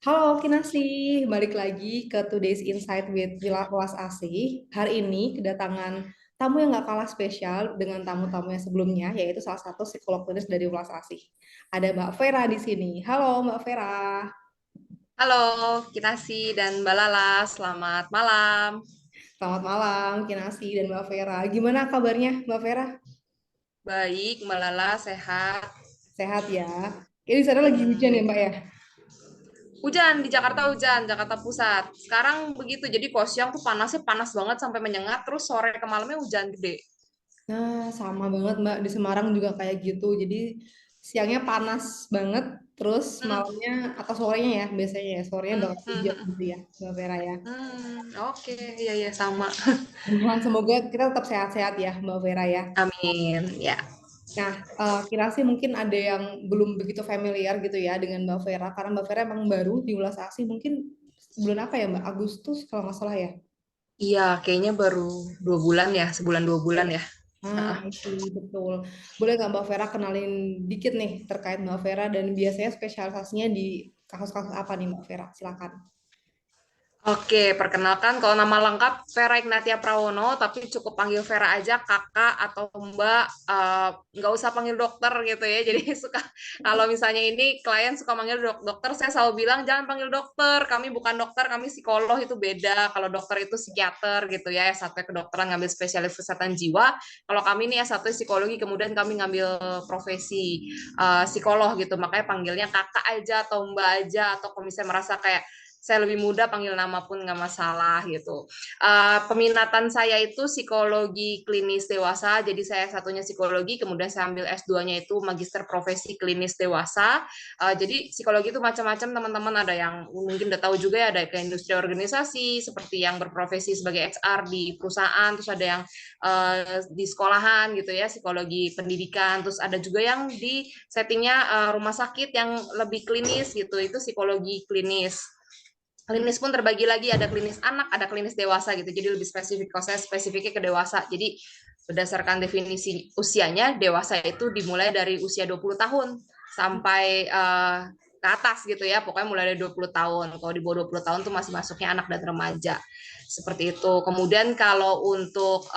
Halo Kinasi, balik lagi ke Today's Insight with Wilas Asih. Hari ini kedatangan tamu yang gak kalah spesial dengan tamu-tamu yang sebelumnya, yaitu salah satu psikolog klinis dari Wilas Asih. Ada Mbak Vera di sini. Halo Mbak Vera. Halo, Kinasi dan Mbak Lala, selamat malam. Selamat malam Kinasi dan Mbak Vera. Gimana kabarnya Mbak Vera? Baik, Mbak Lala sehat. Sehat ya? Ini di sana lagi hujan ya Mm-mm. Mbak ya? Hujan di Jakarta, hujan Jakarta Pusat. Sekarang begitu, jadi kalau siang tuh panasnya panas banget sampai menyengat, terus sore ke malamnya hujan gede. Nah, sama banget Mbak. Di Semarang juga kayak gitu. Jadi siangnya panas banget, terus Mm, malamnya atau sorenya ya biasanya ya. Sorenya mm, bakal mm, hujan mm. gitu ya, Mbak Vera ya. Oke, iya iya sama. Nah, semoga kita tetap sehat-sehat ya, Mbak Vera ya. Amin, ya. Nah, kira sih mungkin ada yang belum begitu familiar gitu ya dengan Mbak Vera. Karena Mbak Vera emang baru di Ulas Asih. Mungkin bulan apa ya Mbak? Agustus kalau nggak salah ya. Iya, kayaknya baru 2 bulan ya, sebulan 2 bulan Ya. ya. Ah, I see, betul. Boleh nggak Mbak Vera kenalin dikit nih terkait Mbak Vera dan biasanya spesialisasinya di kasus-kasus apa nih Mbak Vera? Silakan. Oke, perkenalkan kalau nama lengkap Vera Ignatia Prawono, tapi cukup panggil Vera aja, kakak atau mbak, nggak usah panggil dokter gitu ya. Jadi suka kalau misalnya ini klien suka manggil dokter, saya selalu bilang jangan panggil dokter, kami bukan dokter, kami psikolog itu beda. Kalau dokter itu psikiater gitu ya, S1 kedokteran ngambil spesialis kesehatan jiwa. Kalau kami nih S1 psikologi, kemudian kami ngambil profesi psikolog gitu, makanya panggilnya kakak aja atau mbak aja, atau kalau misalnya merasa kayak saya lebih muda panggil nama pun nggak masalah gitu. Peminatan saya itu psikologi klinis dewasa, jadi saya satunya psikologi, kemudian saya ambil S2-nya itu magister profesi klinis dewasa. Jadi psikologi itu macam-macam teman-teman, ada yang mungkin udah tahu juga ya, ada ke industri organisasi seperti yang berprofesi sebagai HR di perusahaan, terus ada yang di sekolahan gitu ya, psikologi pendidikan, terus ada juga yang di settingnya rumah sakit yang lebih klinis gitu, itu psikologi klinis. Klinis pun terbagi lagi, ada klinis anak, ada klinis dewasa gitu. Jadi lebih spesifik, kalau saya spesifiknya ke dewasa. Jadi berdasarkan definisi usianya, dewasa itu dimulai dari usia 20 tahun sampai ke atas gitu ya. Pokoknya mulai dari 20 tahun. Kalau di bawah 20 tahun tuh masih masuknya anak dan remaja. Seperti itu. Kemudian kalau untuk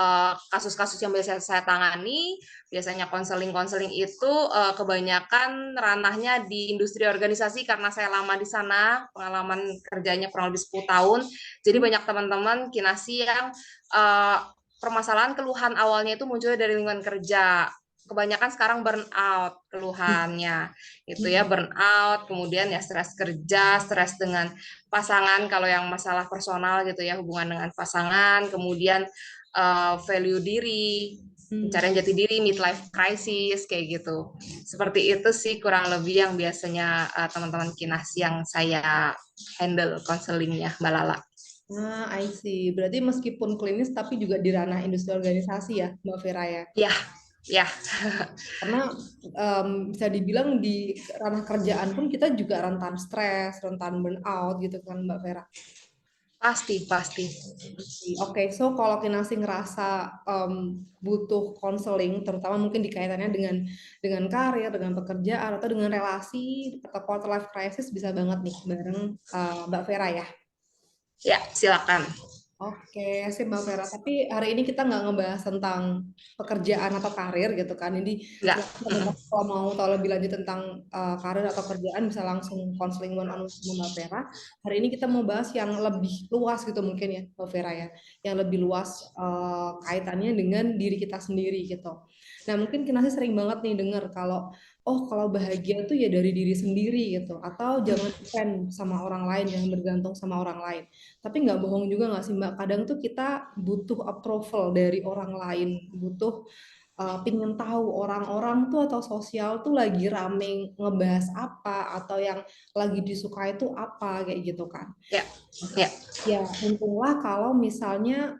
kasus-kasus yang biasa saya tangani, biasanya konseling-konseling itu kebanyakan ranahnya di industri organisasi karena saya lama di sana, pengalaman kerjanya kurang lebih 10 tahun. Jadi banyak teman-teman kinasi yang uh, permasalahan keluhan awalnya itu muncul dari lingkungan kerja. Kebanyakan sekarang burnout keluhannya, gitu ya, burnout, kemudian ya stres kerja, stres dengan pasangan kalau yang masalah personal gitu ya, hubungan dengan pasangan, kemudian value diri, Hmm. pencarian jati diri, midlife crisis kayak gitu. Seperti itu sih kurang lebih yang biasanya teman-teman kinas yang saya handle konselingnya, Mbak Lala. Nah, I see. Berarti meskipun klinis tapi juga di ranah industri organisasi ya, Mbak Vera ya. Ya, ya, Karena bisa dibilang di ranah kerjaan pun kita juga rentan stres, rentan burnout gitu kan Mbak Vera. pasti, pasti. Oke, so kalau Kinasi ngerasa butuh konseling, terutama mungkin dikaitannya dengan karir, dengan pekerjaan, atau dengan relasi atau quarter life crisis bisa banget nih bareng Mbak Vera ya. Ya, silakan. Oke, sih Mbak Vera. Tapi hari ini kita nggak ngebahas tentang pekerjaan atau karir gitu kan. Jadi Enggak. silakan teman-teman kalau mau tahu lebih lanjut tentang karir atau kerjaan bisa langsung konseling one on one sama Mbak Vera. Hari ini kita mau bahas yang lebih luas gitu mungkin ya Mbak Vera ya. Yang lebih luas kaitannya dengan diri kita sendiri gitu. Nah mungkin kita sih sering banget nih dengar kalau bahagia tuh ya dari diri sendiri gitu. Atau jangan depend sama orang lain, jangan bergantung sama orang lain. Tapi nggak bohong juga nggak sih Mbak, kadang tuh kita butuh approval dari orang lain, butuh pingin tahu orang-orang tuh atau sosial tuh lagi rame ngebahas apa, atau yang lagi disukai itu apa, kayak gitu kan. Ya, ya. Ya, untunglah kalau misalnya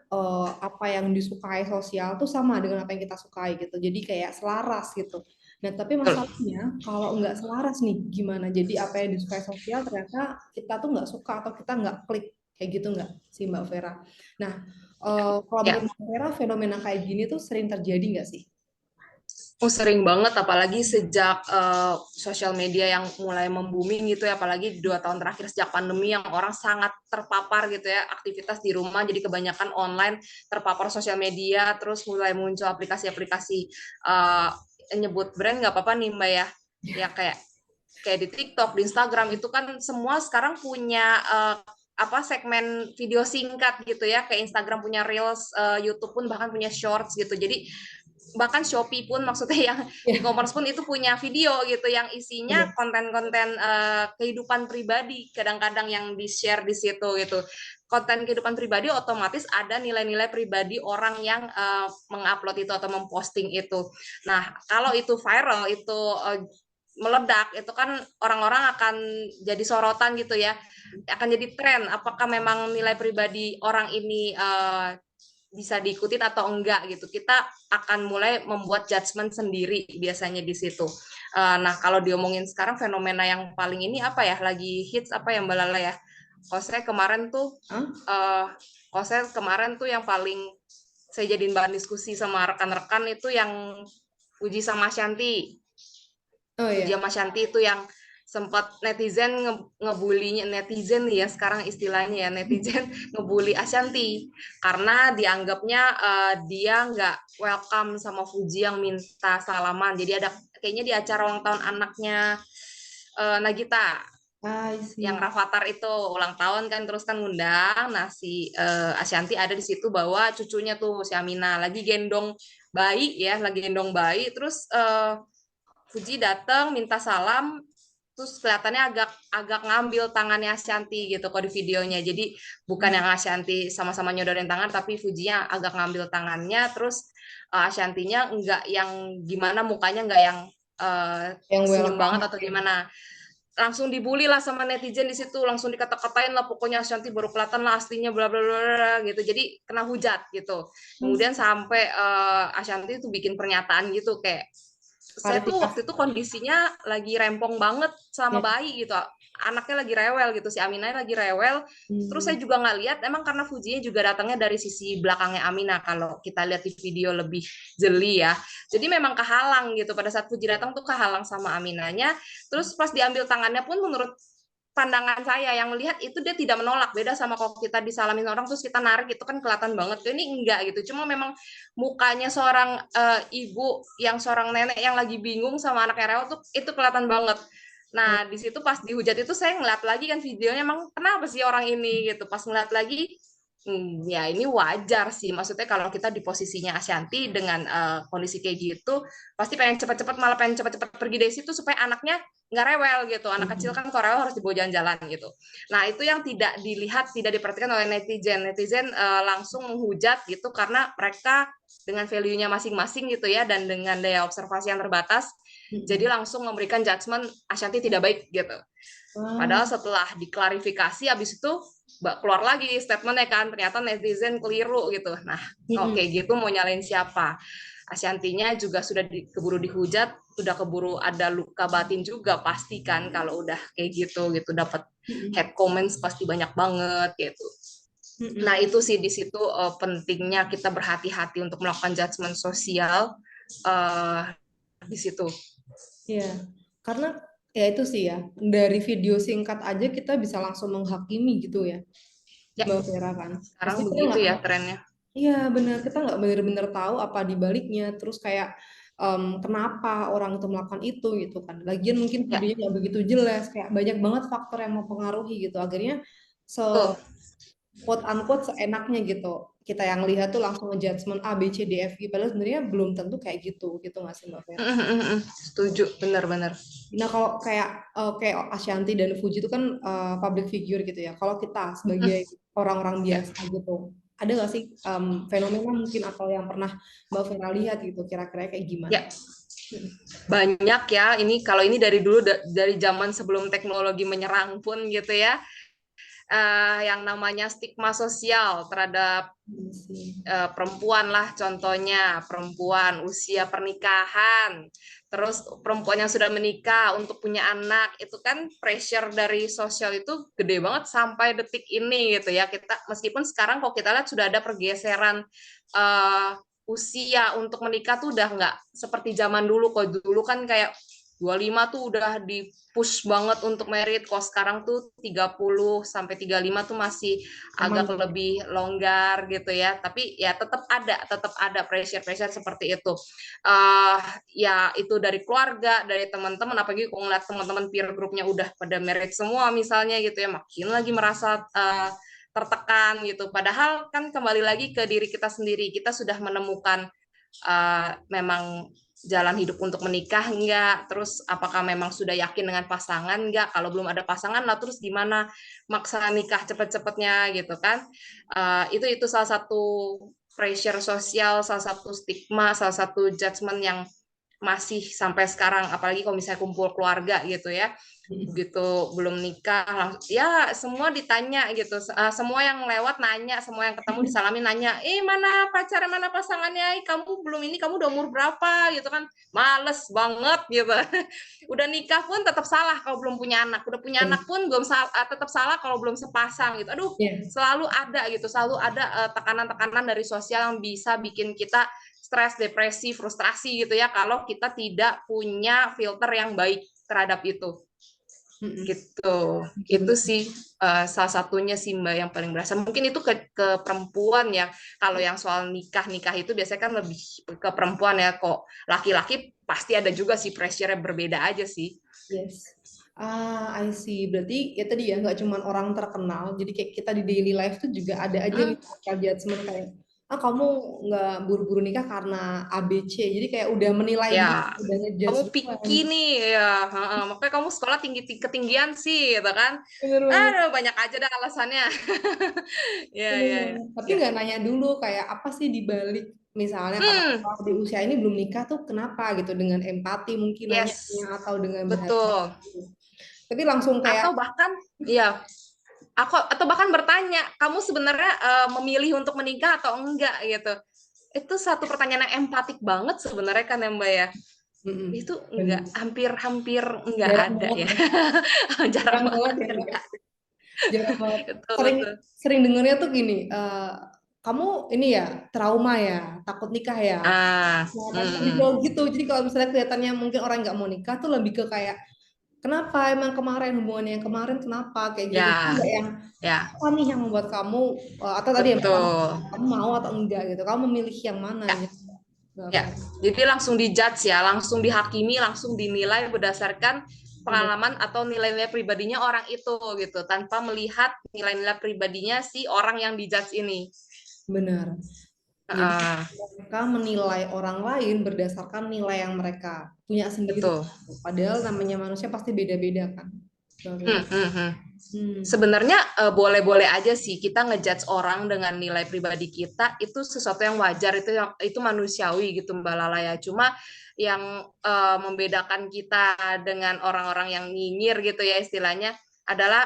apa yang disukai sosial tuh sama dengan apa yang kita sukai gitu. Jadi kayak selaras gitu. Nah, tapi Betul. masalahnya kalau nggak selaras nih gimana? Jadi apa yang disukai sosial ternyata kita tuh nggak suka atau kita nggak klik kayak gitu nggak sih Mbak Vera? Nah, kalau Ya. menurut Mbak Vera fenomena kayak gini tuh sering terjadi nggak sih? Oh, sering banget, apalagi sejak sosial media yang mulai membuming gitu ya, apalagi di 2 tahun terakhir sejak pandemi yang orang sangat terpapar gitu ya, aktivitas di rumah, jadi kebanyakan online, terpapar sosial media, terus mulai muncul aplikasi-aplikasi, eh, nyebut brand nggak apa-apa nih Mbak ya, ya kayak di TikTok, di Instagram itu kan semua sekarang punya apa segmen video singkat gitu ya, kayak Instagram punya Reels, YouTube pun bahkan punya Shorts gitu. Jadi bahkan Shopee pun maksudnya yang Ya, e-commerce pun itu punya video gitu yang isinya benar. konten-konten kehidupan pribadi kadang-kadang yang di-share di situ gitu. Konten kehidupan pribadi otomatis ada nilai-nilai pribadi orang yang mengupload itu atau memposting itu. Nah, kalau itu viral, itu meledak, itu kan orang-orang akan jadi sorotan gitu ya, akan jadi tren. Apakah memang nilai pribadi orang ini bisa diikutin atau enggak gitu. Kita akan mulai membuat judgement sendiri biasanya di situ. Nah, kalau diomongin sekarang fenomena yang paling ini apa ya? Lagi hits apa ya Mbak Lala ya? Kalau saya kemarin tuh Hah? eh kalau saya kemarin tuh yang paling saya jadiin bahan diskusi sama rekan-rekan itu yang Puji sama Shanti. Oh Puji ya. sama Shanti itu yang sempat netizen ngebulinya netizen ya sekarang istilahnya ya netizen ngebully Ashanti karena dianggapnya dia nggak welcome sama Fuji yang minta salaman. Jadi ada kayaknya di acara ulang tahun anaknya Nagita I yang see. Rafathar itu ulang tahun kan terus kan ngundang. Nah si Ashanti ada di situ bawa cucunya tuh si Amina lagi gendong bayi ya lagi gendong bayi terus Fuji datang minta salam terus kelihatannya agak agak ngambil tangannya Ashanti gitu kok di videonya. Jadi bukan yang Ashanti sama-sama nyodorin tangan tapi Fujinya agak ngambil tangannya terus Ashantinya enggak yang gimana mukanya enggak yang Yang senyum welcome banget atau ya. gimana. Langsung dibully lah sama netizen di situ, langsung dikata-katain lah pokoknya Ashanti baru kelihatan lah aslinya bla bla bla gitu. Jadi kena hujat gitu. Kemudian sampai Ashanti tuh bikin pernyataan gitu kayak saya tuh Klarifikasi waktu itu kondisinya lagi rempong banget sama ya. bayi gitu. Anaknya lagi rewel gitu, si Aminah lagi rewel. Terus Hmm. saya juga nggak lihat, emang karena Fujinya juga datangnya dari sisi belakangnya Aminah kalau kita lihat di video lebih jeli ya. Jadi memang kehalang gitu. Pada saat Fuji datang tuh kehalang sama Aminahnya. Terus pas diambil tangannya pun menurut pandangan saya yang melihat itu dia tidak menolak beda sama kalau kita disalamin orang terus kita narik itu kan kelihatan banget ini enggak gitu cuma memang mukanya seorang ibu yang seorang nenek yang lagi bingung sama anak rewel tuh itu kelihatan banget. Oh, Nah di situ pas dihujat itu saya ngeliat lagi kan videonya emang kenapa sih orang ini gitu pas ngeliat lagi ya ini wajar sih maksudnya kalau kita di posisinya Ashanti dengan kondisi kayak gitu pasti pengen cepet-cepet malah pengen cepet-cepet pergi dari situ supaya anaknya nggak rewel gitu. Anak kecil kan kalau rewel harus dibawa jalan-jalan gitu. Nah itu yang tidak dilihat, tidak diperhatikan oleh netizen. Netizen langsung menghujat gitu karena mereka dengan value-nya masing-masing gitu ya dan dengan daya observasi yang terbatas, jadi langsung memberikan judgement Ashanti tidak baik gitu. wow. Padahal setelah diklarifikasi, habis itu keluar lagi statementnya kan, ternyata netizen keliru gitu. Nah, kalau kayak gitu mau nyalain siapa? Ashantinya juga sudah keburu dihujat, udah keburu ada luka batin juga pasti kan kalau udah kayak gitu dapat head comments pasti banyak banget gitu. Nah itu sih di situ pentingnya kita berhati-hati untuk melakukan judgement sosial uh, di situ. Iya, karena ya itu sih ya, dari video singkat aja kita bisa langsung menghakimi gitu ya, Ya Mbak Vera kan. sekarang Pasti kita begitu nggak, ya trennya. iya benar, kita nggak benar-benar tahu apa di baliknya, terus kayak kenapa orang itu melakukan itu gitu kan. Lagian mungkin Ya videonya nggak begitu jelas, kayak banyak banget faktor yang mempengaruhi gitu. Akhirnya se betul. quote unquote seenaknya gitu. Kita yang lihat tuh langsung ngejudgment A, B, C, D, F, G. Padahal sebenarnya belum tentu kayak gitu nggak sih Mbak Vera? Setuju, benar-benar. Nah, kalau kayak kayak Ashanti dan Fuji itu kan public figure gitu ya. Kalau kita sebagai orang-orang Ya, biasa gitu, ada nggak sih fenomena mungkin atau yang pernah Mbak Vera lihat gitu, kira-kira kayak gimana? ya banyak ya. Ini kalau ini dari dulu dari zaman sebelum teknologi menyerang pun gitu ya. Yang namanya stigma sosial terhadap Iya sih. perempuan lah contohnya perempuan usia pernikahan terus perempuan yang sudah menikah untuk punya anak itu kan pressure dari sosial itu gede banget sampai detik ini gitu ya kita meskipun sekarang kalau kita lihat sudah ada pergeseran uh, usia untuk menikah tuh udah nggak seperti zaman dulu. Kok dulu kan kayak 25 tuh udah di push banget untuk merit. Kok sekarang tuh 30 sampai 35 tuh masih Aman agak gitu ya. lebih longgar gitu ya. Tapi ya tetap ada pressure-pressure seperti itu. eh Ya itu dari keluarga, dari teman-teman, apalagi kalau ngeliat teman-teman peer grupnya udah pada merit semua misalnya gitu ya, makin lagi merasa tertekan gitu. Padahal kan kembali lagi ke diri kita sendiri, kita sudah menemukan memang jalan hidup untuk menikah enggak, terus apakah memang sudah yakin dengan pasangan enggak, kalau belum ada pasangan lah terus gimana maksa nikah cepet-cepetnya gitu kan. Itu salah satu pressure sosial, salah satu stigma, salah satu judgement yang masih sampai sekarang, apalagi kalau misalnya kumpul keluarga gitu ya, begitu belum nikah ya semua ditanya gitu. Semua yang lewat nanya, semua yang ketemu disalamin nanya, mana pacar, mana pasangannya, kamu belum ini, kamu udah umur berapa gitu kan, males banget gitu. Udah nikah pun tetap salah kalau belum punya anak, udah punya anak pun belum tetap salah kalau belum sepasang gitu. Aduh, Iya. selalu ada gitu, selalu ada tekanan-tekanan dari sosial yang bisa bikin kita stres, depresi, frustrasi gitu ya kalau kita tidak punya filter yang baik terhadap itu Mm-mm. gitu. Itu Betul-betul. sih salah satunya sih Mbak yang paling berasa. Mungkin itu ke perempuan ya. Kalau yang soal nikah itu biasanya kan lebih ke perempuan ya. Kok laki-laki pasti ada juga sih pressure-nya berbeda aja sih. Yes. I see. Berarti ya tadi ya nggak cuma orang terkenal. Jadi kayak kita di daily life tuh juga ada aja Hmm, nih judgement kayak kamu nggak buru-buru nikah karena ABC. Jadi kayak udah menilai ya, gitu, udah ngejudge kamu duluan. picky nih ya. Makanya kamu sekolah ketinggian sih gitu kan. Bener banget. Aduh, banyak aja dah alasannya. Ya, Bener ya, ya. banget. Tapi Ya. nggak nanya dulu kayak apa sih di balik misalnya Hmm, kalau di usia ini belum nikah tuh kenapa gitu dengan empati mungkin nanya yes. atau dengan berhati-hati Betul. gitu. Tapi langsung kayak Atau bahkan ya, atau bahkan bertanya, kamu sebenarnya memilih untuk menikah atau enggak gitu. Itu satu pertanyaan yang empatik banget sebenarnya kan ya Mbak ya. mm-mm, Itu enggak, bener. hampir enggak Jarang ada banget ya. ya. Jarang Jarang banget banget ya Mbak. enggak. Jarang banget. Betul, Sering betul. sering dengernya tuh gini, kamu ini ya trauma ya, takut nikah ya. Ah, Nah, lebih ke mm, gitu. Jadi kalau misalnya kelihatannya mungkin orang nggak mau nikah tuh lebih ke kayak kenapa emang kemarin hubungannya yang kemarin kenapa kayak gitu. Jadi ya, nggak yang ya, apa nih yang membuat kamu atau tadi yang pertama betul. kamu mau atau enggak gitu. Kamu memilih yang mana Ya, gitu. Mbak ya. Fer. Jadi langsung dijudge ya, langsung dihakimi, langsung dinilai berdasarkan Bener. pengalaman atau nilai-nilai pribadinya orang itu gitu, tanpa melihat nilai-nilai pribadinya si orang yang dijudge ini. Benar. Jadi Ah, mereka menilai orang lain berdasarkan nilai yang mereka punya sendiri. betul. Padahal namanya manusia pasti beda-beda kan. Mbak Vera. Hmm, hmm, hmm. Hmm. Sebenarnya boleh-boleh aja sih kita ngejudge orang dengan nilai pribadi kita, itu sesuatu yang wajar, itu manusiawi gitu Mbak Lala ya. Cuma yang membedakan kita dengan orang-orang yang nyinyir gitu ya istilahnya adalah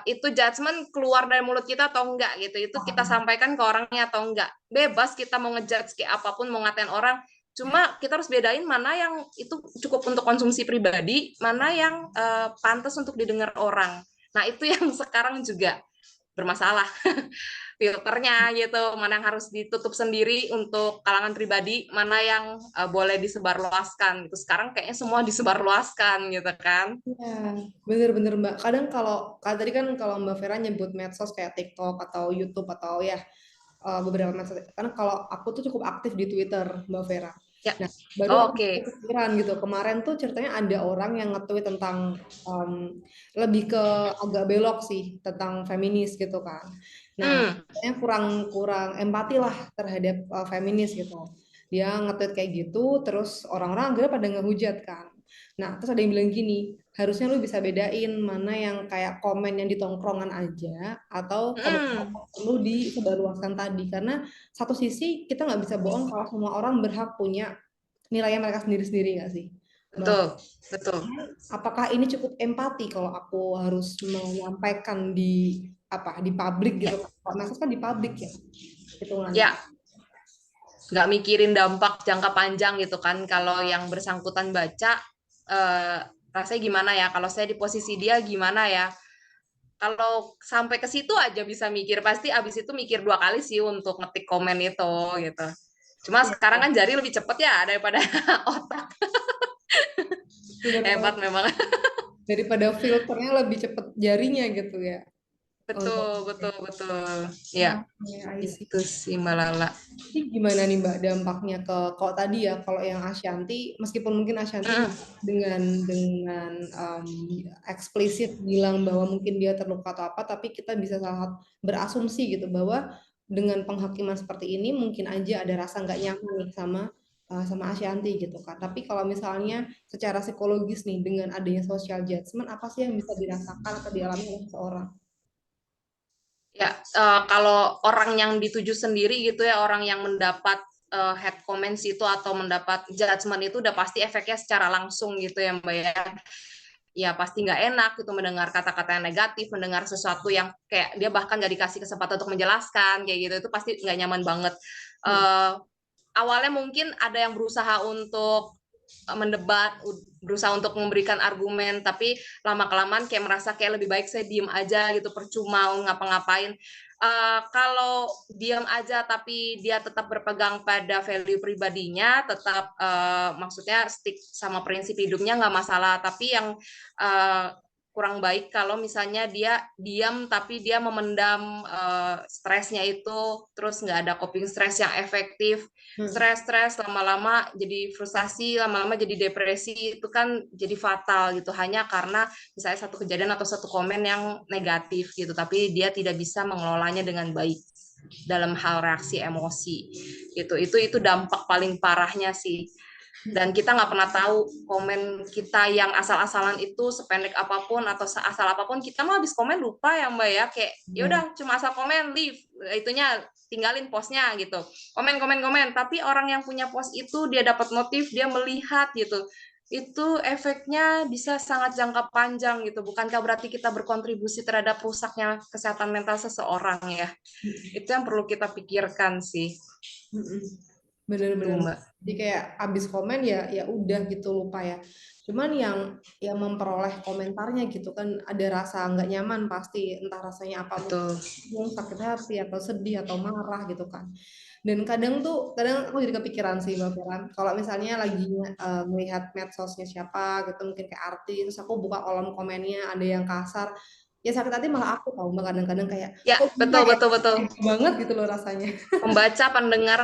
itu judgement keluar dari mulut kita atau enggak gitu. Itu kita sampaikan ke orangnya atau enggak. Bebas kita mau ngejudge kayak apapun, mau ngatain orang. Cuma kita harus bedain mana yang itu cukup untuk konsumsi pribadi, mana yang pantas untuk didengar orang. Nah, itu yang sekarang juga bermasalah filternya gitu, mana yang harus ditutup sendiri untuk kalangan pribadi, mana yang boleh disebarluaskan gitu. Sekarang kayaknya semua disebarluaskan gitu kan. Ya, bener-bener Mbak. Kadang kalau tadi kan kalau Mbak Vera nyebut medsos kayak TikTok atau YouTube atau ya beberapa medsos. Karena kalau aku tuh cukup aktif di Twitter, Mbak Vera. Ya. Nah, baru Oh, aku oke. kepikiran gitu. Kemarin tuh ceritanya ada orang yang nge-tweet tentang um, lebih ke agak belok sih tentang feminis gitu kan. Nah, Hmm. kayaknya kurang kurang empati lah terhadap feminis gitu. Dia nge-tweet kayak gitu, terus orang-orang akhirnya pada ngehujat kan. Nah, terus ada yang bilang gini, harusnya lu bisa bedain mana yang kayak komen yang di tongkrongan aja atau komen yang Hmm. perlu disebarluaskan tadi. Karena satu sisi kita nggak bisa bohong kalau semua orang berhak punya nilainya mereka sendiri-sendiri nggak sih? Mbak, Betul, betul. apakah ini cukup empati kalau aku harus menyampaikan di apa di publik gitu? Ya, Kalau medsos kan di publik ya, hitungannya. ya, nggak mikirin dampak jangka panjang gitu kan. Kalau yang bersangkutan baca, eh, rasanya gimana ya? Kalau saya di posisi dia gimana ya? Kalau sampai ke situ aja bisa mikir, pasti abis itu mikir dua kali sih untuk ngetik komen itu gitu. Cuma Iya, sekarang kan jari lebih cepet ya daripada otak. benar Hebat banget. memang. Daripada filternya lebih cepet jarinya gitu ya. Untuk Betul, betul, betul. Ya, oke, I see. itu sih Mbak Lala. Jadi gimana nih Mbak dampaknya ke kalau tadi ya kalau yang Ashanti meskipun mungkin Ashanti Mm-mm. dengan eksplisit bilang bahwa mungkin dia terluka atau apa tapi kita bisa sangat berasumsi gitu bahwa dengan penghakiman seperti ini mungkin aja ada rasa nggak nyaman nih sama Ashanti gitu kan. Tapi kalau misalnya secara psikologis nih dengan adanya social judgment apa sih yang bisa dirasakan atau dialami oleh seseorang? Ya, kalau orang yang dituju sendiri gitu ya, orang yang mendapat head comments itu atau mendapat judgement itu udah pasti efeknya secara langsung gitu ya Mbak ya. Ya pasti nggak enak gitu mendengar kata-kata yang negatif, mendengar sesuatu yang kayak dia bahkan nggak dikasih kesempatan untuk menjelaskan kayak gitu, itu pasti nggak nyaman banget. Hmm. Eh, Awalnya mungkin ada yang berusaha untuk mendebat, berusaha untuk memberikan argumen, tapi lama-kelamaan kayak merasa kayak lebih baik saya diem aja gitu, percuma ngapa-ngapain. Kalau diem aja tapi dia tetap berpegang pada value pribadinya, tetap maksudnya stick sama prinsip hidupnya nggak masalah. Tapi yang uh, kurang baik kalau misalnya dia diam tapi dia memendam stresnya itu, terus nggak ada coping stress yang efektif, Hmm. stres-stres lama-lama jadi frustasi, lama-lama jadi depresi, itu kan jadi fatal gitu hanya karena misalnya satu kejadian atau satu komen yang negatif gitu, tapi dia tidak bisa mengelolanya dengan baik dalam hal reaksi emosi gitu. Itu dampak paling parahnya sih. Dan kita nggak pernah tahu komen kita yang asal-asalan itu sependek apapun atau seasal apapun, kita mau habis komen lupa ya Mbak ya, kayak ya Benar. udah cuma asal komen leave, itunya tinggalin postnya gitu, komen komen komen. Tapi orang yang punya post itu dia dapat notif, dia melihat gitu, itu efeknya bisa sangat jangka panjang gitu. Bukankah berarti kita berkontribusi terhadap rusaknya kesehatan mental seseorang ya? Itu yang perlu kita pikirkan sih. Mm-mm. Itu Bener-bener. Mbak. Jadi kayak abis komen ya ya udah gitu lupa ya. Cuman yang memperoleh komentarnya gitu kan ada rasa nggak nyaman pasti entah rasanya apa mungkin Betul. bingung, sakit hati atau sedih atau marah gitu kan. Dan kadang tuh kadang aku jadi kepikiran sih Mbak Fera. Kalau misalnya lagi melihat medsosnya siapa gitu mungkin kayak artis terus aku buka kolom komennya ada yang kasar ya sakit hati malah aku tahu Mbak kadang-kadang kayak Ya, kok bisa betul, ya betul, betul. banget gitu loh rasanya. Membaca, pendengar,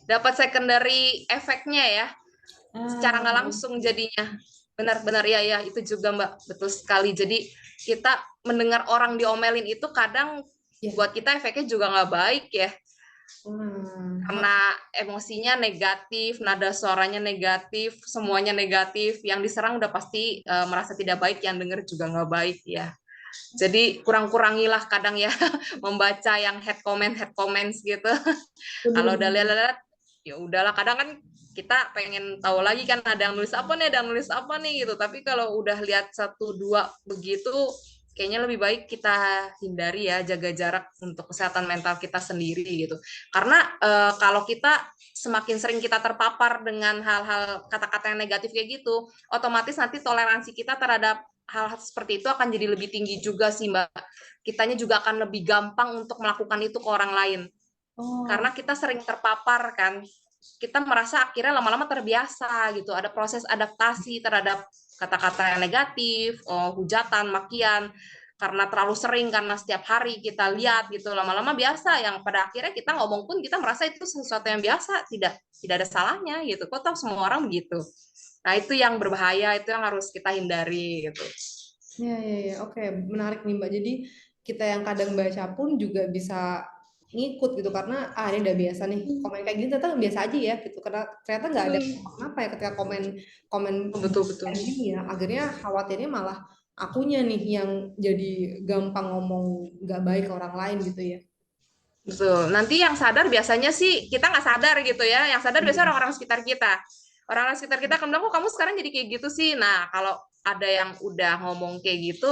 dapat secondary efeknya ya, secara Ah, nggak langsung jadinya. Benar-benar ya, ya itu juga Mbak, betul sekali. Jadi kita mendengar orang diomelin itu kadang ya. buat kita efeknya juga nggak baik ya, Hmm. karena emosinya negatif, nada suaranya negatif, semuanya negatif. Yang diserang udah pasti merasa tidak baik, yang denger juga nggak baik ya. Jadi kurang-kurangilah kadang ya membaca yang head comments gitu. Kalau udah Bener-bener. lihat-lihat ya udahlah, kadang kan kita pengen tahu lagi kan ada yang nulis apa nih, ada yang nulis apa nih gitu. Tapi kalau udah lihat satu dua begitu kayaknya lebih baik kita hindari ya, jaga jarak untuk kesehatan mental kita sendiri gitu. Karena kalau kita semakin sering kita terpapar dengan hal-hal kata-kata yang negatif kayak gitu, otomatis nanti toleransi kita terhadap hal seperti itu akan jadi lebih tinggi juga sih Mbak. Kitanya juga akan lebih gampang untuk melakukan itu ke orang lain Oh, karena kita sering terpapar kan, kita merasa akhirnya lama-lama terbiasa gitu, ada proses adaptasi terhadap kata-kata yang negatif, hujatan, makian, karena terlalu sering, karena setiap hari kita lihat gitu, lama-lama biasa, yang pada akhirnya kita ngomong pun kita merasa itu sesuatu yang biasa, tidak ada salahnya gitu, kok tahu semua orang begitu. Nah itu yang berbahaya, itu yang harus kita hindari gitu. ya, ya, ya. Oke, menarik nih Mbak. Jadi kita yang kadang baca pun juga bisa ngikut gitu karena ini udah biasa nih komen kayak gini ternyata biasa aja ya gitu karena ternyata nggak ada apa ya ketika komen komen Betul, betul. kayak gini ya akhirnya khawatirnya malah akunya nih yang jadi gampang ngomong nggak baik ke orang lain gitu ya. Betul. Nanti yang sadar biasanya sih kita nggak sadar gitu ya. Yang sadar biasanya orang-orang sekitar kita. Orang-orang sekitar kita akan bilang, kok kamu sekarang jadi kayak gitu sih. Nah, kalau ada yang udah ngomong kayak gitu,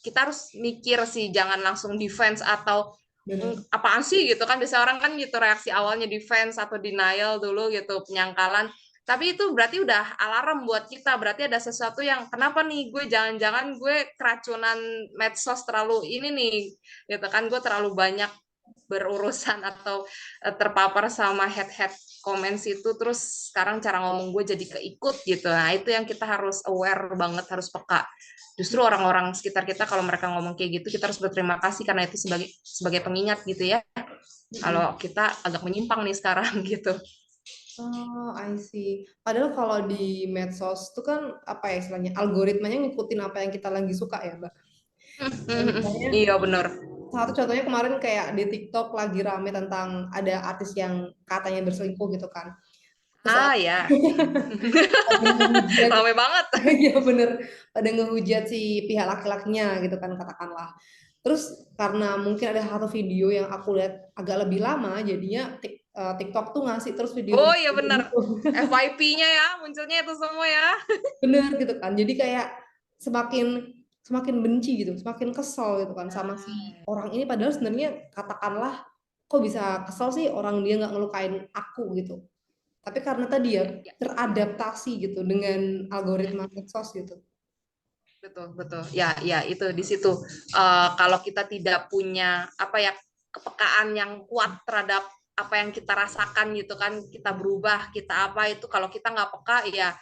kita harus mikir sih, jangan langsung defense atau Benar. apaan sih gitu kan. Biasanya orang kan gitu reaksi awalnya defense atau denial dulu gitu, penyangkalan. Tapi itu berarti udah alarm buat kita. Berarti ada sesuatu yang kenapa nih gue jangan-jangan gue keracunan medsos terlalu ini nih gitu kan, gue terlalu banyak berurusan atau terpapar sama head comments itu, terus sekarang cara ngomong gue jadi keikut gitu. Nah, itu yang kita harus aware banget, harus peka. Justru orang-orang sekitar kita kalau mereka ngomong kayak gitu, kita harus berterima kasih karena itu sebagai pengingat gitu ya. Kalau kita agak menyimpang nih sekarang gitu. Oh, I see. Padahal kalau di medsos itu kan apa ya istilahnya algoritmanya ngikutin apa yang kita lagi suka ya, Mbak. Kayak misalnya Iya benar. satu contohnya kemarin kayak di TikTok lagi rame tentang ada artis yang katanya berselingkuh gitu kan. Terus Ah ya, pada ngehujat, rame banget. ya bener, pada ngehujat si pihak laki-lakinya gitu kan katakanlah. Terus karena mungkin ada satu video yang aku lihat agak lebih lama, jadinya TikTok tuh ngasih terus Oh video-video iya kayak benar. gitu. FYP-nya ya, munculnya itu semua ya. Bener gitu kan. Jadi kayak semakin semakin benci gitu, semakin kesel gitu kan sama si orang ini padahal sebenarnya katakanlah kok bisa kesel sih orang dia nggak ngelukain aku gitu. Tapi karena tadi ya Ya, ya, teradaptasi gitu dengan ya. algoritma medsos gitu. Betul, betul. Ya, ya itu di situ. Kalau kita tidak punya apa ya kepekaan yang kuat terhadap apa yang kita rasakan gitu kan, kita berubah, kita apa itu kalau kita nggak peka ya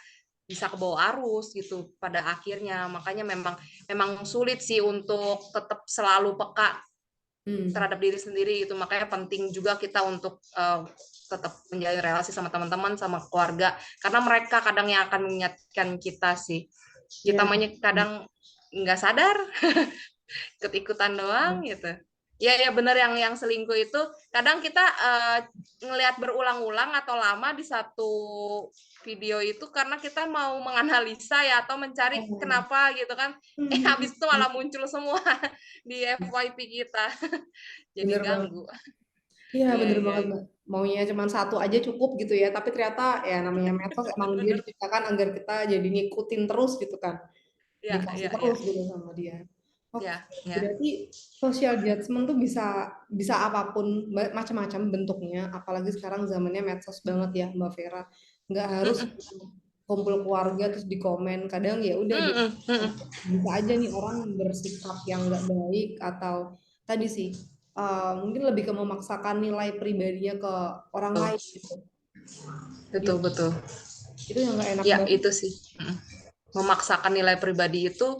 bisa ke bawah arus gitu pada akhirnya. Makanya memang memang sulit sih untuk tetap selalu peka Hmm. terhadap diri sendiri itu. Makanya penting juga kita untuk tetap menjalin relasi sama teman-teman, sama keluarga karena mereka kadang yang akan mengingatkan kita sih. Kita Ya. kadang nggak sadar ikut-ikutan doang gitu. Ya ya benar yang selingkuh itu kadang kita ngelihat berulang-ulang atau lama di satu video itu karena kita mau menganalisa ya atau mencari Oh. kenapa gitu kan. Habis itu malah muncul semua di FYP kita. Jadi Bener banget. ganggu. Iya, Iya bener iya. banget, Mbak. Maunya cuma satu aja cukup gitu ya, tapi ternyata ya namanya medsos emang dia diciptakan agar kita jadi ngikutin terus gitu kan. Iya Dikasih iya iya. terus gitu sama dia. Oke, Iya iya. berarti social judgment tuh bisa bisa apapun, macam-macam bentuknya, apalagi sekarang zamannya medsos banget ya, Mbak Vera. Nggak harus kumpul keluarga terus di komen. Kadang ya udah Mm-mm, mm-mm. bisa aja nih orang bersikap yang nggak baik atau tadi sih mungkin lebih ke memaksakan nilai pribadinya ke orang Betul lain gitu. betul. Betul. Itu yang nggak enak Ya banget. itu sih. Memaksakan nilai pribadi itu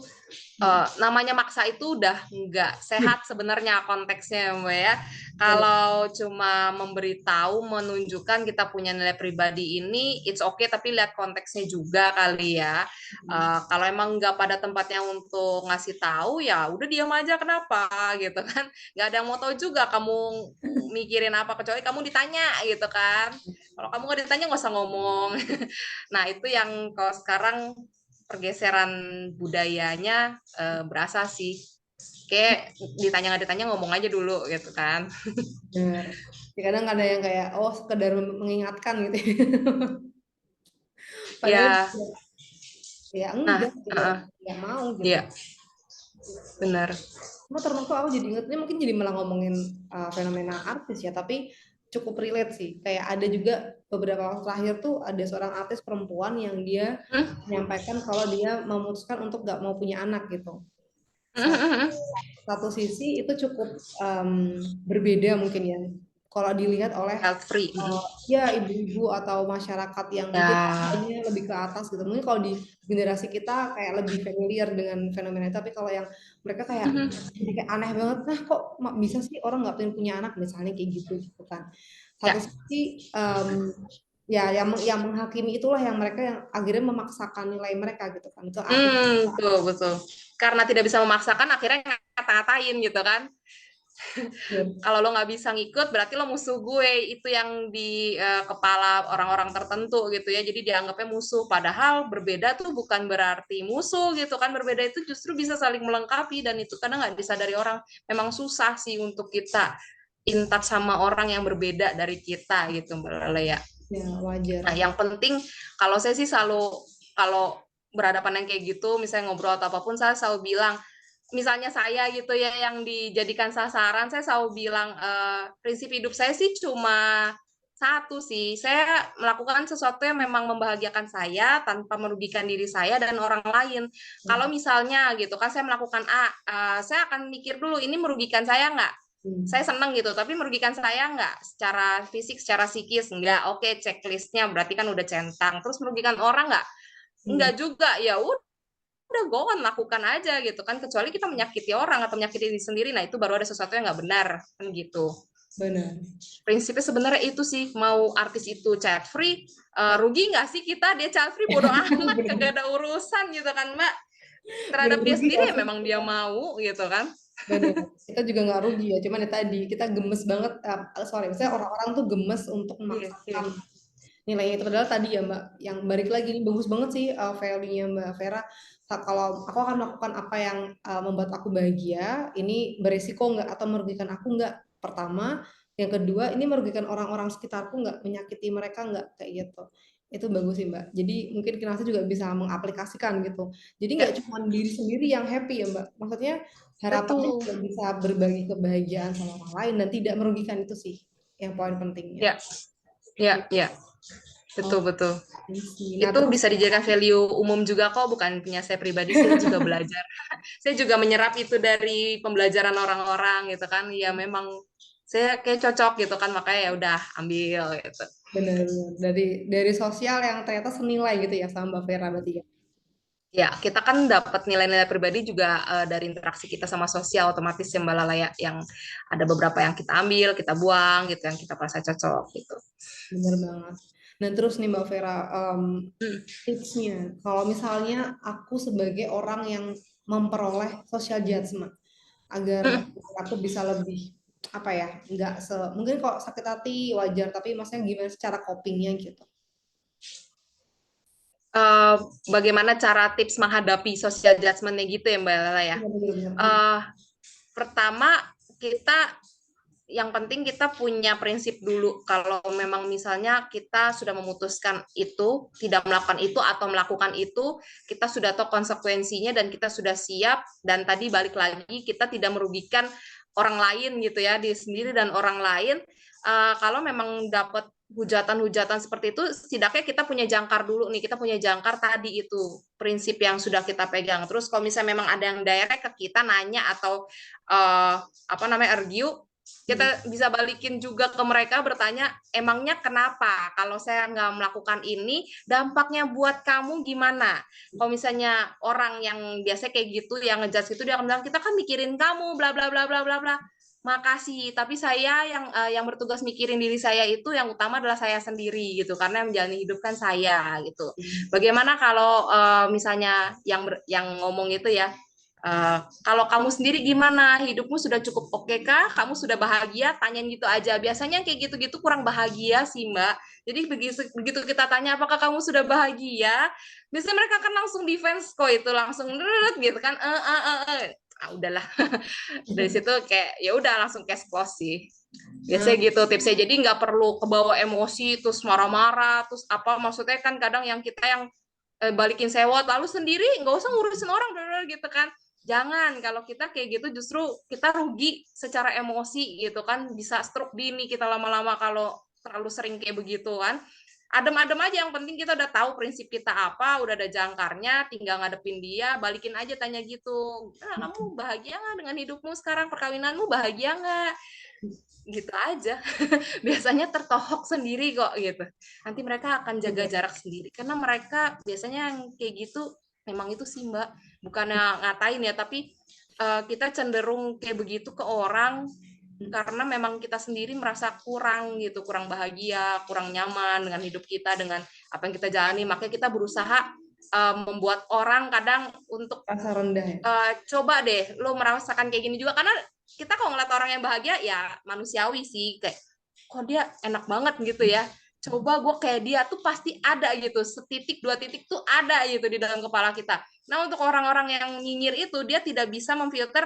Hmm. namanya maksa itu udah nggak sehat sebenarnya konteksnya Mbak ya. Betul. Kalau cuma memberitahu, menunjukkan kita punya nilai pribadi ini, it's okay, tapi lihat konteksnya juga kali ya. Kalau emang nggak pada tempatnya untuk ngasih tahu, ya udah diam aja kenapa gitu kan. Nggak ada yang mau tahu juga kamu mikirin apa, kecuali kamu ditanya gitu kan. Kalau kamu nggak ditanya nggak usah ngomong. Nah itu yang kalau sekarang pergeseran budayanya berasa sih. Kayak ditanya nggak ditanya ngomong aja dulu gitu kan. Benar. Ya, kadang ada yang kayak oh sekedar mengingatkan gitu. Padahal Ya, ya nah, enggak gitu, nggak mau gitu. ya benar. Cuma termasuk aku jadi ingetnya mungkin jadi malah ngomongin fenomena artis ya, tapi cukup relate sih. Kayak ada juga beberapa waktu terakhir tuh ada seorang artis perempuan yang dia Hmm? menyampaikan kalau dia memutuskan untuk nggak mau punya anak gitu. Satu sisi itu cukup berbeda mungkin ya. Kalau dilihat oleh Health free. ya ibu-ibu atau masyarakat yang mungkin Ya. usianya lebih ke atas gitu. Mungkin kalau di generasi kita kayak lebih familiar dengan fenomena itu, tapi kalau yang mereka kayak jadi kayak aneh banget. Nah, kok bisa sih orang nggak pengen punya anak misalnya kayak gitu gitu kan. Satu Ya. sisi ya yang menghakimi itulah yang mereka yang akhirnya memaksakan nilai mereka gitu kan ke artis. Betul, betul. Karena tidak bisa memaksakan, akhirnya ngata-ngatain gitu kan. Kalau lo nggak bisa ngikut, berarti lo musuh gue. Itu yang di kepala orang-orang tertentu gitu ya. Jadi dianggapnya musuh. Padahal berbeda tuh bukan berarti musuh gitu kan. Berbeda itu justru bisa saling melengkapi. Dan itu kadang nggak disadari orang. Memang susah sih untuk kita in touch sama orang yang berbeda dari kita gitu Mbak Lala ya. Ya, wajar. Nah, yang penting kalau saya sih selalu kalau berhadapan yang kayak gitu, misalnya ngobrol atau apapun, saya selalu bilang, misalnya saya gitu ya yang dijadikan sasaran, saya selalu bilang prinsip hidup saya sih cuma satu sih, saya melakukan sesuatu yang memang membahagiakan saya tanpa merugikan diri saya dan orang lain. Kalau misalnya gitu kan saya melakukan A, saya akan mikir dulu ini merugikan saya nggak? Saya Hmm. seneng gitu, tapi merugikan saya nggak secara fisik, secara psikis nggak. Oke, checklistnya berarti kan udah centang. Terus merugikan orang nggak? Hmm. Nggak juga. Ya udah go on lakukan aja gitu kan. Kecuali kita menyakiti orang atau menyakiti diri sendiri, nah itu baru ada sesuatu yang nggak benar kan gitu. Benar. Prinsipnya sebenarnya itu sih, mau artis itu child free, rugi nggak sih kita dia child free, bodo amat, Benar. kagak ada urusan gitu kan Mbak. Benar Terhadap dia rugi sendiri ya ya sih. memang dia mau gitu kan. Benar. Kita juga nggak rugi ya, cuman ya tadi kita gemes banget, sorry, misalnya orang-orang tuh gemes untuk Iya, iya. memaksakan nilainya itu adalah tadi ya Mbak, yang balik lagi ini bagus banget sih value-nya Mbak Vera. Kalau aku akan melakukan apa yang membuat aku bahagia, ini beresiko nggak atau merugikan aku nggak? Pertama, yang kedua ini merugikan orang-orang sekitarku nggak, menyakiti mereka nggak kayak gitu. Itu bagus sih Mbak. Jadi mungkin kita juga bisa mengaplikasikan gitu. Jadi nggak Ya, cuma diri sendiri yang happy ya Mbak. Maksudnya harapannya betul. juga bisa berbagi kebahagiaan sama orang lain dan tidak merugikan itu sih yang poin pentingnya. Ya, ya, Gitu. ya. Betul, betul. Oke sih. Nah Itu terus bisa dijadikan value umum juga kok, bukan punya saya pribadi, saya juga belajar. Saya juga menyerap itu dari pembelajaran orang-orang gitu kan. Ya memang saya kayak cocok gitu kan, makanya ya udah ambil gitu. benar-benar dari sosial yang ternyata senilai gitu ya sama Mbak Vera berarti ya. Ya, kita kan dapat nilai-nilai pribadi juga dari interaksi kita sama sosial, otomatis yang Mbak ya, yang ada beberapa yang kita ambil, kita buang gitu, yang kita merasa cocok gitu. Benar banget. Nah terus nih Mbak Vera, Hmm. tipsnya kalau misalnya aku sebagai orang yang memperoleh social judgment agar Hmm. aku bisa lebih apa ya, nggak mungkin kalau sakit hati wajar tapi maksudnya gimana secara copingnya gitu. Eh, Bagaimana cara tips menghadapi social judgment-nya gitu ya Mbak Lala ya. Iya benar-benar. Eh, Pertama, kita yang penting kita punya prinsip dulu. Kalau memang misalnya kita sudah memutuskan itu, tidak melakukan itu atau melakukan itu, kita sudah tahu konsekuensinya dan kita sudah siap. Dan tadi balik lagi, kita tidak merugikan orang lain gitu ya, diri sendiri dan orang lain. Kalau memang dapat hujatan-hujatan seperti itu, setidaknya kita punya jangkar dulu nih, kita punya jangkar tadi itu prinsip yang sudah kita pegang. Terus kalau misalnya memang ada yang direct ke kita nanya atau apa namanya argue, Hmm. kita bisa balikin juga ke mereka bertanya, emangnya kenapa kalau saya nggak melakukan ini, dampaknya buat kamu gimana? Kalau misalnya orang yang biasa kayak gitu yang ngejudge itu, dia akan bilang kita kan mikirin kamu bla bla bla bla bla bla. Makasih, tapi saya yang bertugas mikirin diri saya itu yang utama adalah saya sendiri gitu, karena yang menjalani hidup kan saya gitu. Bagaimana kalau misalnya yang ngomong itu ya, kalau kamu sendiri gimana? Hidupmu sudah cukup oke kah? Kamu sudah bahagia? Tanyain gitu aja. Biasanya kayak gitu-gitu kurang bahagia sih, Mbak. Jadi begitu kita tanya apakah kamu sudah bahagia, biasanya mereka akan langsung defense kok, itu langsung gitu kan. Udahlah. Dari situ kayak ya udah langsung cash close sih. Nah, Biasanya gitu tipsnya. Jadi nggak perlu kebawa emosi terus marah-marah terus apa, maksudnya kan kadang yang kita yang balikin sewot lalu sendiri nggak usah ngurusin orang gitu kan. Jangan, kalau kita kayak gitu justru kita rugi secara emosi gitu kan, bisa stroke dini kita lama-lama kalau terlalu sering kayak begitu kan. Adem-adem aja, yang penting kita udah tahu prinsip kita apa, udah ada jangkarnya, tinggal ngadepin dia, balikin aja tanya gitu. Nah, kamu bahagia nggak dengan hidupmu sekarang, perkawinanmu bahagia nggak? Gitu aja. Biasanya tertohok sendiri kok gitu. Nanti mereka akan jaga jarak sendiri karena mereka biasanya yang kayak gitu memang itu sih Mbak, bukannya ngatain ya, tapi kita cenderung kayak begitu ke orang karena memang kita sendiri merasa kurang gitu, kurang bahagia, kurang nyaman dengan hidup kita, dengan apa yang kita jalani, makanya kita berusaha membuat orang kadang untuk rasa rendah ya. coba deh lo merasakan kayak gini juga, karena kita kalau ngeliat orang yang bahagia ya manusiawi sih, kayak kok dia enak banget gitu ya, coba gue kayak dia tuh pasti ada gitu, setitik dua titik tuh ada gitu di dalam kepala kita. Nah untuk orang-orang yang nyinyir itu dia tidak bisa memfilter,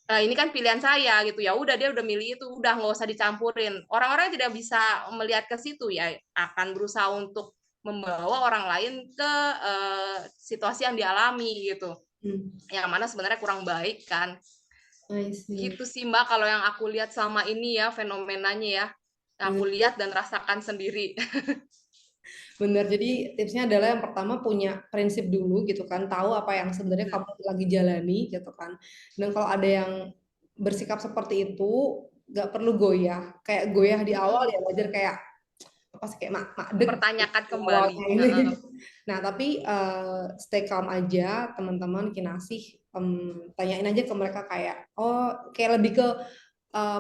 ini kan pilihan saya gitu, ya udah dia udah milih itu, udah nggak usah dicampurin. Orang-orang yang tidak bisa melihat ke situ ya akan berusaha untuk membawa orang lain ke situasi yang dialami gitu, Hmm. yang mana sebenarnya kurang baik kan. I see. Gitu sih Mbak, kalau yang aku lihat selama ini ya, fenomenanya ya, yang aku lihat dan rasakan sendiri. Benar, jadi tipsnya adalah yang pertama punya prinsip dulu gitu kan, tahu apa yang sebenarnya kamu lagi jalani gitu kan. Dan kalau ada yang bersikap seperti itu, nggak perlu goyah. Kayak goyah di awal ya wajar kayak apa sih kayak makdek Mempertanyakan di kembali. awalnya ini. Heeh. Nah, tapi stay calm aja teman-teman kinasih, tanyain aja ke mereka kayak oh kayak lebih ke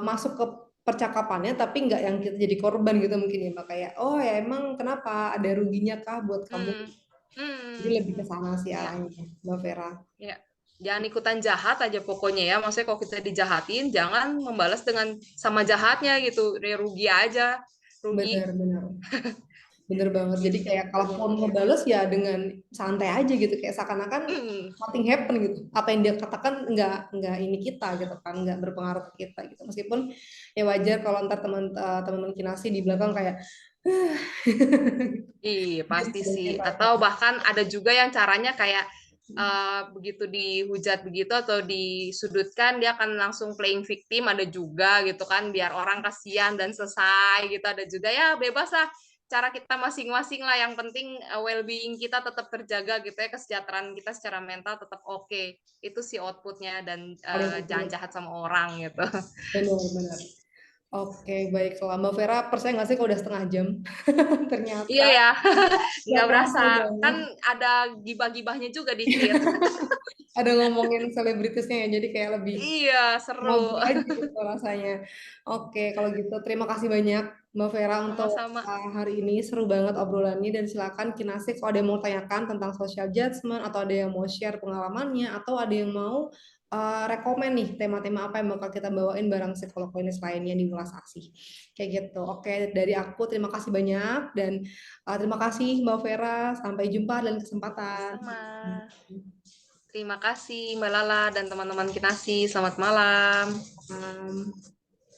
masuk ke percakapannya tapi nggak yang kita jadi korban gitu mungkin ya Mbak kayak oh ya emang kenapa ada ruginya kah buat kamu, Hmm. jadi Hmm. lebih ke sana sih Ya, arahnya Mbak Vera. ya. Jangan ikutan jahat aja pokoknya ya. Maksudnya kalau kita dijahatin, jangan membalas dengan sama jahatnya gitu. Ya, rugi aja. Rugi. Benar-benar bener banget jadi Gitu. kayak kalaupun ngebales ya dengan santai aja gitu kayak seakan-akan Hmm. nothing happen gitu apa yang dia katakan nggak ini kita gitu kan nggak berpengaruh ke kita gitu meskipun ya wajar kalau ntar teman-teman kinasi di belakang kayak Iya, pasti sih. mungkin Atau bahkan ada juga yang caranya kayak begitu dihujat begitu atau disudutkan, dia akan langsung playing victim. Ada juga gitu kan, biar orang kasihan dan selesai gitu. Ada juga ya bebas lah. Cara kita masing-masing lah. Yang penting well-being kita tetap terjaga gitu ya, kesejahteraan kita secara mental tetap oke. Itu sih outputnya dan paling jangan penting jahat sama orang gitu. benar-benar oke baiklah Mbak Vera percaya nggak sih kalau udah setengah jam Iya ternyata ya, nggak nggak berasa. terasa Kan banget. ada gibah-gibahnya juga dikit. Ada ngomongin selebritisnya ya, jadi kayak lebih Iya, seru. ngobrol aja gitu rasanya. Oke, kalau gitu terima kasih banyak Mbak Vera untuk Sama-sama. hari ini seru banget obrolannya dan silakan Kinasih kalau ada yang mau tanyakan tentang social judgment atau ada yang mau share pengalamannya atau ada yang mau rekomen nih tema-tema apa yang bakal kita bawain bareng psikolog klinis lainnya di Ulas Asih. Kayak gitu. Oke, dari aku terima kasih banyak dan terima kasih Mbak Vera. Sampai jumpa dan kesempatan. Sama. Terima kasih Mbak Lala dan teman-teman Kinasi. Selamat malam. Um,